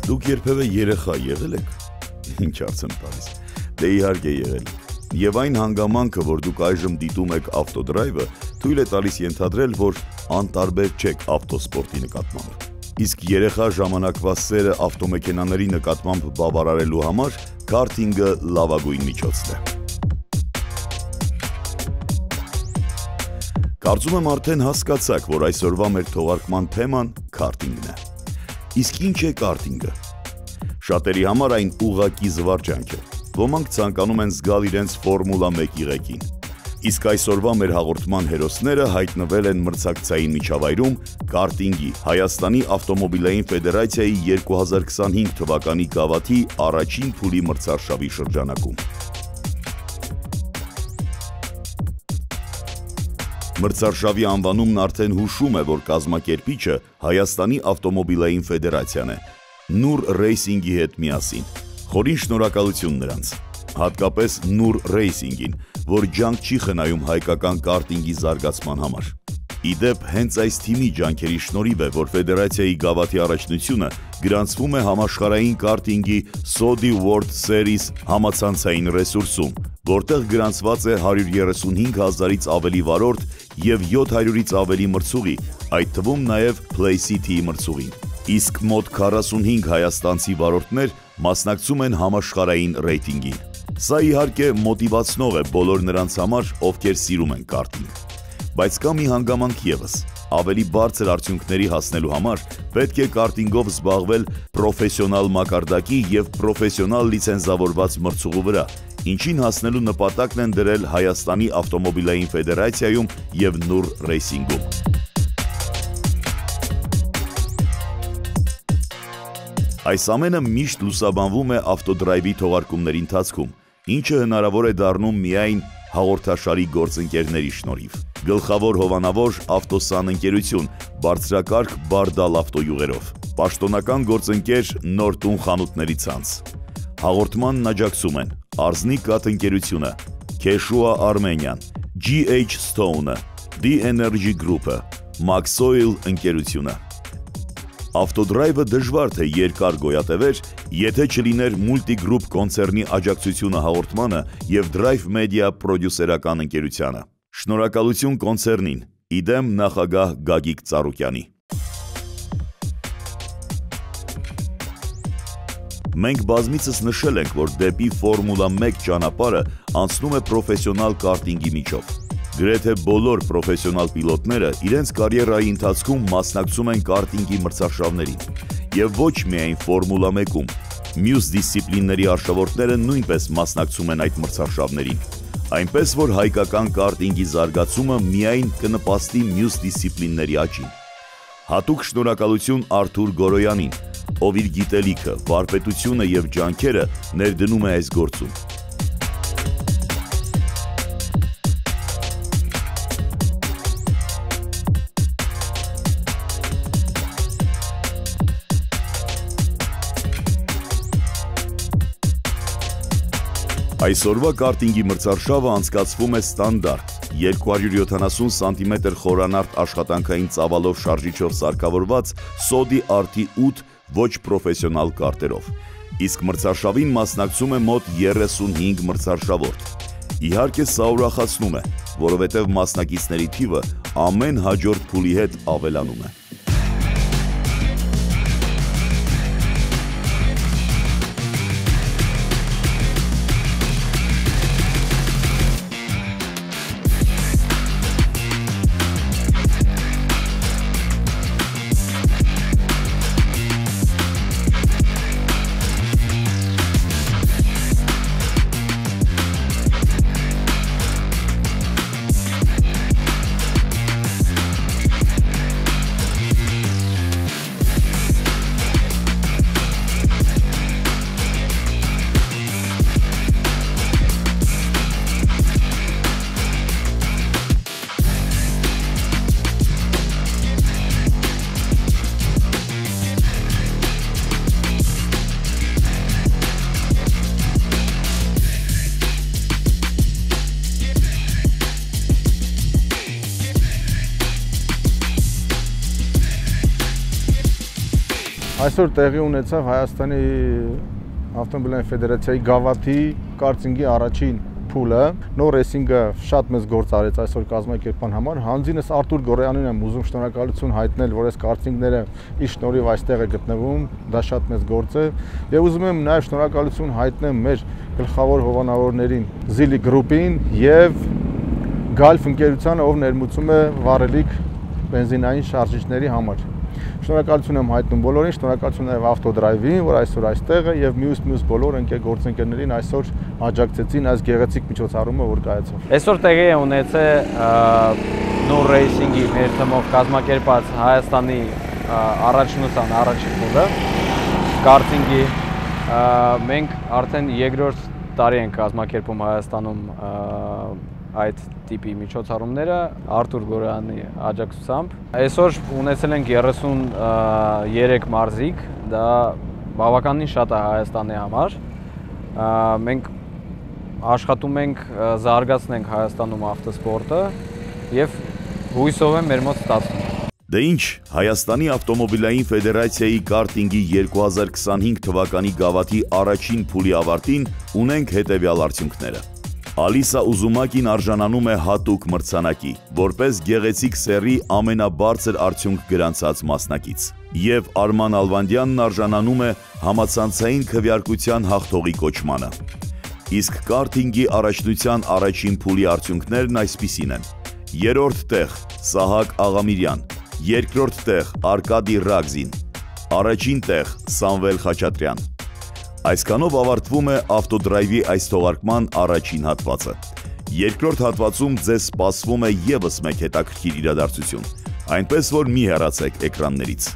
Դուք երբևէ երեխա եղել եք։ Ինչ հարց եմ տալիս։ Դե իհարկե եղել։ Եվ այն հանգամանքը, որ դուք այժմ դիտում եք ավտոդրայվը, թույլ է տալիս ենթադրել, որ անտարբեր չեք ավտոսպորտի նկատմամբ։ Իսկ երեխա ժամանակվա սերը ավտոմեքենաների նկատմամբ բավարարելու համար քարտինգը լավագույն միջոցն է։ Կարծում եմ արդեն հասկացաք, որ այսօրվա մեր թողարկման թեման քարտինգն է։ Իսկ ինչ է քարտինգը։ Շատերի համար այն ուղղակի զվարճանք է։ Ոմանք ցանկանում են զգալ իրենց Ֆորմուլա 1-ի ղեկին։ Իսկ այսօրվա մեր հաղորդման հերոսները հայտնվել են մրցակցային միջավայրում քարտինգի Հայաստանի ավտոմոբիլային ֆեդերացիայի 2025 թվականի գավաթի առաջին փուլի մրցարշավի շրջանակում։ Մրցարշավի անվանումն արդեն հուշում է, որ կազմակերպիչը Հայաստանի ավտոմոբիլային ֆեդերացիան է, Նուր Ռեյսինգի հետ միասին։ Խորին շնորհակալություն նրանց, հատկապես Նուր Ռեյսինգին, որ ջանք չի խնայում հայկական քարտինգի զարգացման համար։ Իդեպ հենց այս թիմի ջանքերի շնորհիվ է, որ ֆեդերացիայի գավաթի առաջնությունը գրանցվում է համաշխարհային քարտինգի Saudi World Series համացանցային ռեսուրսում, որտեղ գրանցված է 135,000-ից ավելի վարորդ և 700-ից ավելի մրցուղի, այդ թվում նաև Play City-ի մրցուղին։ Իսկ մոտ 45 հայաստանցի վարորդներ մասնակցում են համաշխարհային ռեյտինգին։ Սա իհարկե մոտիվացնող է բոլոր նրանց համար, ովքեր սիրում են քարտինգ։ Բայց կա մի հանգամանք ևս։ Ավելի բարձր արդյունքների հասնելու համար պետք է քարտինգով զբաղվել պրոֆեսիոնալ մակարդակի և պրոֆեսիոնալ լիցենզավորված մրցուղու վրա, ինչին հասնելու նպատակն են դրել Հայաստանի ավտոմոբիլային ֆեդերացիայում և Նուր Ռեյսինգում։ Այս ամենը միշտ լուսաբանվում է ավտոդրայվի թողարկումների ընթացքում, ինչը հնարավոր է դառնում միայն հաղորդաշարի գործընկերների շնորհիվ։ Գլխավոր հովանավոր Ավտոսան ընկերություն, բարձրակարգ Բարդալ ավտոյուղերով, պաշտոնական գործընկեր Նոր տուն խանութների ցանց։ Հաղորդմանն աջակցում են Արզնի կաթ ընկերությունը, Քեշուա Armenian, GH Stone-ը, The Energy Group-ը, Maxoil ընկերությունը։ Ավտոդրայվը դժվար թե երկար գոյատևեր, եթե չլիներ Multigroup կոնցեռնի աջակցությունը հաղորդմանը և Drive Media պրոդյուսերական ընկերությանը։ Շնորհակալություն կոնցեռնին, իդեմ նախագահ Գագիկ Ծառուկյանի։ Մենք բազմիցս նշել ենք, որ դեպի Ֆորմուլա 1 ճանապարհը անցնում է պրոֆեսիոնալ քարտինգի միջով։ Գրեթե բոլոր պրոֆեսիոնալ պիլոտները իրենց կարիերայի ընթացքում մասնակցում են քարտինգի մրցարշավներին։ Եվ ոչ միայն Ֆորմուլա 1-ում, մյուս դիսցիպլինների արշավորդները նույնպես մասնակցում են այդ մրցարշավներին։ Այնպես որ հայկական քարտինգի զարգացումը միայն կնպաստի մյուս դիսցիպլինների աճին։ Հատուկ շնորհակալություն Արթուր Գորոյանին, ով իր գիտելիքը, վարպետությունը և ջանքերը ներդնում է այս գործում։ Այսօրվա քարտինգի մրցարշավը անցկացվում է ստանդարտ 270 սմ խորանարդ աշխատանքային ծավալով շարժիչով սարքավորված Sodi RT8 ոչ պրոֆեսիոնալ քարտերով։ Իսկ մրցարշավին մասնակցում է մոտ 35 մրցարշավորդ։ Իհարկե սա ուրախացնում է, որովհետև մասնակիցների թիվը ամեն հաջորդ փուլի հետ ավելանում է։ Այսօր տեղի ունեցավ Հայաստանի ավտոմոբիլային ֆեդերացիայի գավաթի կարտինգի առաջին փուլը։ Նոր ռեյսինգը շատ մեծ գործ արեց այսօր կազմակերպման համար։ Հանձինս Արտուր Գորյանին եմ ուզում շնորհակալություն հայտնել, որ այս կարտինգները իր շնորհիվ այստեղ է գտնվում, դա շատ մեծ գործ է։ Եվ ուզում եմ նաև շնորհակալություն հայտնեմ մեր գլխավոր հովանավորներին Զիլի գրուպին եւ Գալֆ ընկերությանը, ով ներմուծում է վառելիք բենզինային շարժիչների համար։ Շնորհակալություն եմ հայտնում բոլորին, շնորհակալություն նաև Ավտոդրայվին, որ այսօր այստեղ է եւ մյուս բոլոր գործընկերներին այսօր աջակցեցին այս գեղեցիկ միջոցառումը, որ կայացավ։ Այսօր տեղի է ունեցել Նուր ռեյսինգի մեր թեմով կազմակերպած Հայաստանի առաջնության առաջին փուլը կարտինգի։ Մենք արդեն երկրորդ տարի ենք կազմակերպում Հայաստանում այդ տիպի միջոցառումները Արտուր Գորյանի աջակցությամբ։ Այսօր ունեցել ենք 33 մարզիկ, դա բավականին շատ է Հայաստանի համար։ Մենք աշխատում ենք զարգացնենք Հայաստանում ավտոսպորտը եւ հույսով եմ մեր մոտ ստացվում։ Դե ինչ, Հայաստանի ավտոմոբիլային ֆեդերացիայի կարտինգի 2025 թվականի գավաթի առաջին փուլի ավարտին ունենք հետևյալ արդյունքները։ Ալիսա Ուզումակին արժանանում է հատուկ մրցանակի, որպես գեղեցիկ սեռի ամենաբարձր արդյունք գրանցած մասնակից, եւ Արման Ալվանդյանն արժանանում է համացանցային քվեարկության հաղթողի կոչմանը։ Իսկ կարտինգի առաջնության առաջին փուլի արդյունքներն այսպիսին են. երրորդ տեղ Սահակ Աղամիրյան, երկրորդ տեղ Արկադի Ռագզին, առաջին տեղ Սամվել Խաչատրյան։ Այսքանով ավարտվում է Ավտոդրայվի այս թողարկման առաջին հատվածը։ Երկրորդ հատվածում ձեզ սպասվում է ևս մեկ հետաքրքիր իրադարձություն, այնպես որ մի հեռացեք էկրաններից։